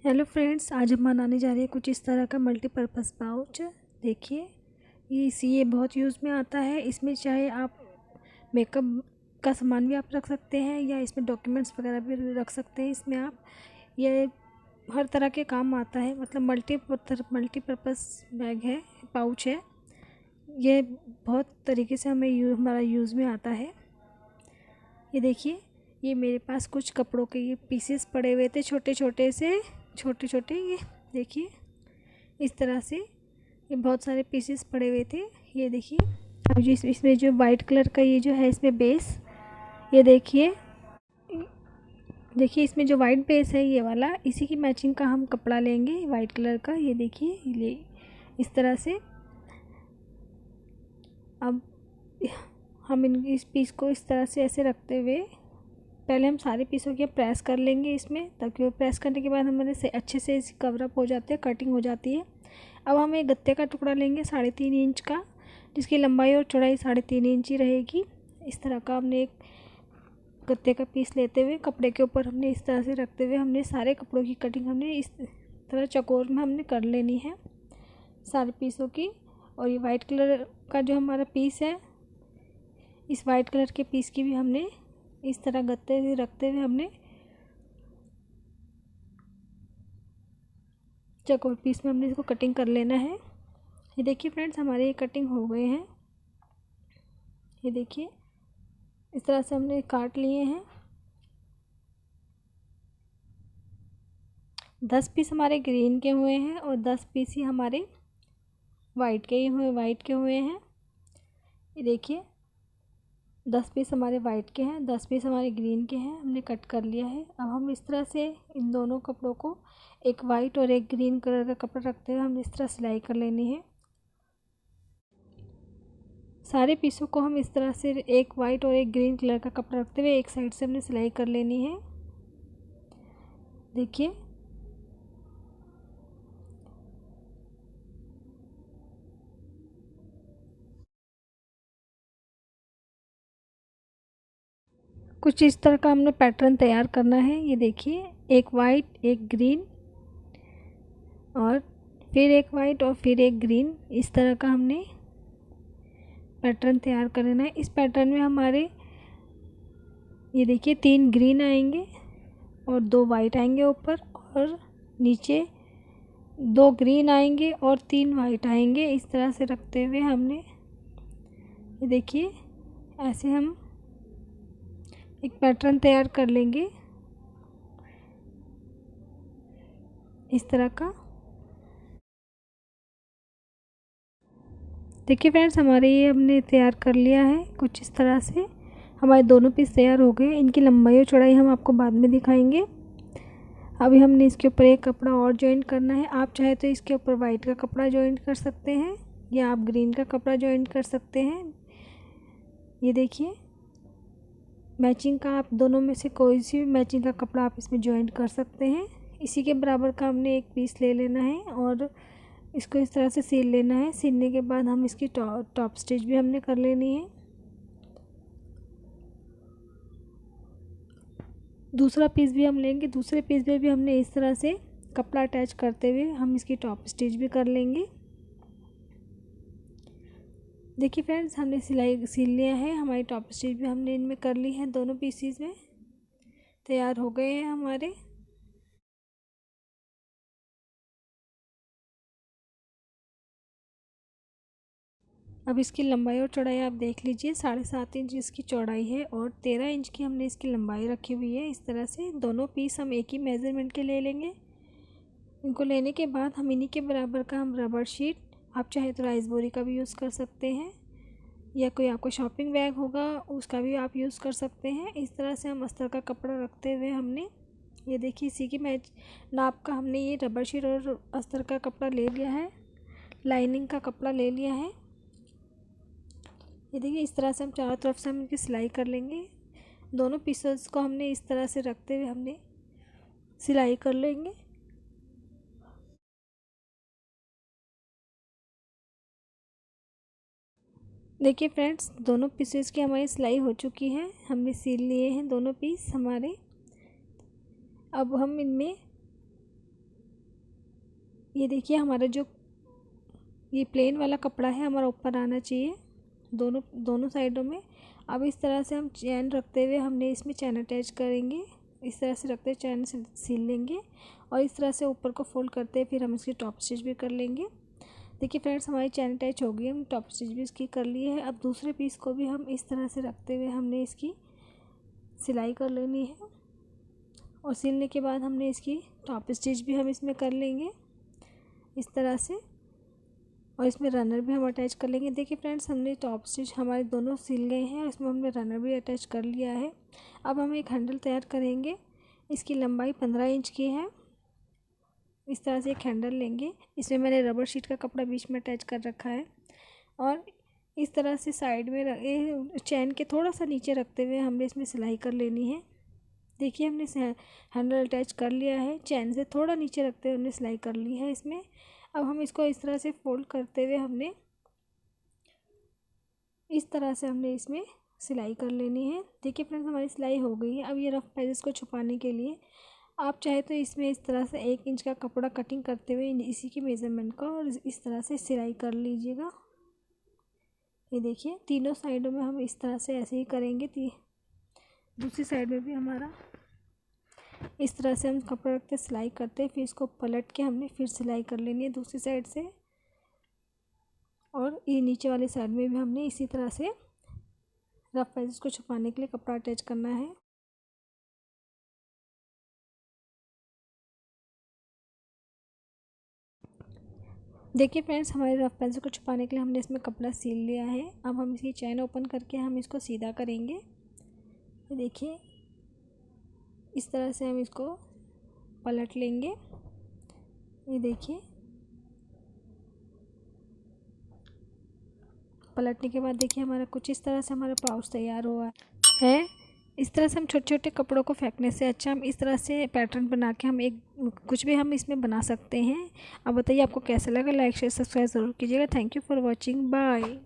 Hello friends, आज हम बनाने जा रहे हैं कुछ इस तरह का मल्टीपर्पज़ पाउच। देखिए, ये बहुत यूज़ में आता है। इसमें चाहे आप मेकअप का सामान भी आप रख सकते हैं या इसमें डॉक्यूमेंट्स वगैरह भी रख सकते हैं। इसमें आप ये हर तरह के काम आता है, मतलब मल्टीपर्पज़ बैग है, पाउच है। ये बहुत तरीके से हमारा यूज़ में आता है। ये देखिए, ये मेरे पास कुछ कपड़ों के ये पीसेस पड़े हुए थे, छोटे छोटे। ये देखिए, इस तरह से ये बहुत सारे पीसेस पड़े हुए थे। ये देखिए, अब जो इसमें जो वाइट कलर का ये जो है इसमें बेस, ये देखिए इसमें जो वाइट बेस है ये वाला, इसी की मैचिंग का हम कपड़ा लेंगे वाइट कलर का। ये देखिए, ये इस तरह से। अब हम इस पीस को इस तरह से ऐसे रखते हुए पहले हम सारे पीसों की प्रेस कर लेंगे इसमें, ताकि वो प्रेस करने के बाद हमारे से अच्छे से इस कवरअप हो जाते हैं, कटिंग हो जाती है। अब हम एक गत्ते का टुकड़ा लेंगे 3.5 इंच का, जिसकी लंबाई और चौड़ाई 3.5 इंच ही रहेगी। इस तरह का हमने एक गत्ते का पीस लेते हुए कपड़े के ऊपर हमने इस तरह से रखते हुए हमने सारे कपड़ों की कटिंग हमने इस तरह चौकोर में हमने कर लेनी है सारे पीसों की। और ये वाइट कलर का जो हमारा पीस है, इस वाइट कलर के पीस की भी हमने इस तरह गत्ते से रखते हुए हमने चौकोर पीस में हमने इसको कटिंग कर लेना है। ये देखिए फ्रेंड्स, हमारे ये कटिंग हो गए हैं। ये देखिए, इस तरह से हमने काट लिए हैं। 10 पीस हमारे ग्रीन के हुए हैं और 10 पीस ही हमारे वाइट के हुए हैं। ये देखिए, 10 पीस हमारे वाइट के हैं, 10 पीस हमारे ग्रीन के हैं, हमने कट कर लिया है। अब हम इस तरह से इन दोनों कपड़ों को, एक वाइट और एक ग्रीन कलर का कपड़ा रखते हुए हम इस तरह सिलाई कर लेनी है। सारे पीसों को हम इस तरह से एक वाइट और एक ग्रीन कलर का कपड़ा रखते हुए एक साइड से हमने सिलाई कर लेनी है। देखिए, कुछ इस तरह का हमने पैटर्न तैयार करना है। ये देखिए, एक वाइट, एक ग्रीन और फिर एक वाइट और फिर एक ग्रीन, इस तरह का हमने पैटर्न तैयार कर लेना है। इस पैटर्न में हमारे ये देखिए 3 ग्रीन आएंगे और 2 वाइट आएंगे ऊपर, और नीचे 2 ग्रीन आएंगे और 3 वाइट आएंगे। इस तरह से रखते हुए हमने, ये देखिए, ऐसे हम एक पैटर्न तैयार कर लेंगे इस तरह का। देखिए फ्रेंड्स, हमारे ये हमने तैयार कर लिया है कुछ इस तरह से। हमारे दोनों पीस तैयार हो गए। इनकी लंबाई और चौड़ाई हम आपको बाद में दिखाएंगे। अभी हमने इसके ऊपर एक कपड़ा और जॉइंट करना है। आप चाहे तो इसके ऊपर वाइट का कपड़ा जॉइंट कर सकते हैं या आप ग्रीन का कपड़ा जॉइंट कर सकते हैं। ये देखिए, मैचिंग का आप दोनों में से कोई सी भी मैचिंग का कपड़ा आप इसमें जॉइंट कर सकते हैं। इसी के बराबर का हमने एक पीस ले लेना है और इसको इस तरह से सील लेना है। सीलने के बाद हम इसकी टॉप स्टिच भी हमने कर लेनी है। दूसरा पीस भी हम लेंगे। दूसरे पीस पे भी हमने इस तरह से कपड़ा अटैच करते हुए हम इसकी टॉप स्टिच भी कर लेंगे। देखिए फ्रेंड्स, हमने सील लिया है। हमारी टॉप स्टिच भी हमने इनमें कर ली है। दोनों पीसीस में तैयार हो गए हैं हमारे। अब इसकी लंबाई और चौड़ाई आप देख लीजिए। 7.5 इंच इसकी चौड़ाई है और 13 इंच की हमने इसकी लंबाई रखी हुई है। इस तरह से दोनों पीस हम एक ही मेज़रमेंट के ले लेंगे। इनको लेने के बाद हम इन्हीं के बराबर का हम रबर शीट, आप चाहे तो राइस बोरी का भी यूज़ कर सकते हैं या कोई आपको शॉपिंग बैग होगा उसका भी आप यूज़ कर सकते हैं। इस तरह से हम अस्तर का कपड़ा रखते हुए हमने, ये देखिए, इसी की मैच नाप का हमने ये रबर शीट और अस्तर का कपड़ा ले लिया है, लाइनिंग का कपड़ा ले लिया है। ये देखिए, इस तरह से हम चारों तरफ से हम इनकी सिलाई कर लेंगे। दोनों पीसेस को हमने इस तरह से रखते हुए हमने सिलाई कर लेंगे। देखिए फ्रेंड्स, दोनों पीसेस की हमारी सिलाई हो चुकी है। हमने सील लिए हैं दोनों पीस हमारे। अब हम इनमें ये देखिए हमारा जो ये प्लेन वाला कपड़ा है हमारा ऊपर आना चाहिए दोनों साइडों में। अब इस तरह से हम चैन रखते हुए हमने इसमें चैन अटैच करेंगे। इस तरह से रखते हुए चैन से सिल लेंगे और इस तरह से ऊपर को फोल्ड करते फिर हम इसकी टॉप स्टिच भी कर लेंगे। देखिए फ्रेंड्स हमारी चैन अटैच हो गई, हम टॉप स्टिच भी इसकी कर लिए है। अब दूसरे पीस को भी हम इस तरह से रखते हुए हमने इसकी सिलाई कर लेनी है और सिलने के बाद हमने इसकी टॉप स्टिच भी हम इसमें कर लेंगे इस तरह से, और इसमें रनर भी हम अटैच कर लेंगे। देखिए फ्रेंड्स हमने टॉप स्टिच हमारे दोनों सिल गए हैं और इसमें हमने रनर भी अटैच कर लिया है। अब हम एक हैंडल तैयार करेंगे। इसकी लंबाई 15 इंच की है। इस तरह से एक हैंडल लेंगे, इसमें मैंने रबर शीट का कपड़ा बीच में अटैच कर रखा है और इस तरह से साइड में चैन के थोड़ा सा नीचे रखते हुए हमने इसमें सिलाई कर लेनी है। देखिए हमने हैंडल अटैच कर लिया है, चैन से थोड़ा नीचे रखते हुए हमने सिलाई कर ली है इसमें। अब हम इसको इस तरह से फोल्ड करते हुए हमने इस तरह से हमने इसमें सिलाई कर लेनी है। देखिए फ्रेंड्स हमारी सिलाई हो गई है। अब ये रफ एजेस को छुपाने के लिए आप चाहे तो इसमें इस तरह से 1 इंच का कपड़ा कटिंग करते हुए इसी की मेज़रमेंट का और इस तरह से सिलाई कर लीजिएगा। ये देखिए तीनों साइडों में हम इस तरह से ऐसे ही करेंगे। दूसरी साइड में भी हमारा इस तरह से हम कपड़ा रखते सिलाई करते फिर इसको पलट के हमने फिर सिलाई कर लेनी है दूसरी साइड से, और ये नीचे वाली साइड में भी हमने इसी तरह से रफ एजेस को छुपाने के लिए कपड़ा अटैच करना है। देखिए फ्रेंड्स हमारे रफ एजेस को छुपाने के लिए हमने इसमें कपड़ा सिल लिया है। अब हम इसकी चैन ओपन करके हम इसको सीधा करेंगे। ये देखिए इस तरह से हम इसको पलट लेंगे। ये देखिए पलटने के बाद देखिए हमारा कुछ इस तरह से हमारा पाउच तैयार हुआ है। इस तरह से हम छोटे छोटे कपड़ों को फेंकने से अच्छा हम इस तरह से पैटर्न बना के हम एक कुछ भी हम इसमें बना सकते हैं। अब बताइए आपको कैसा लगा, लाइक शेयर सब्सक्राइब ज़रूर कीजिएगा। Thank you for watching, bye.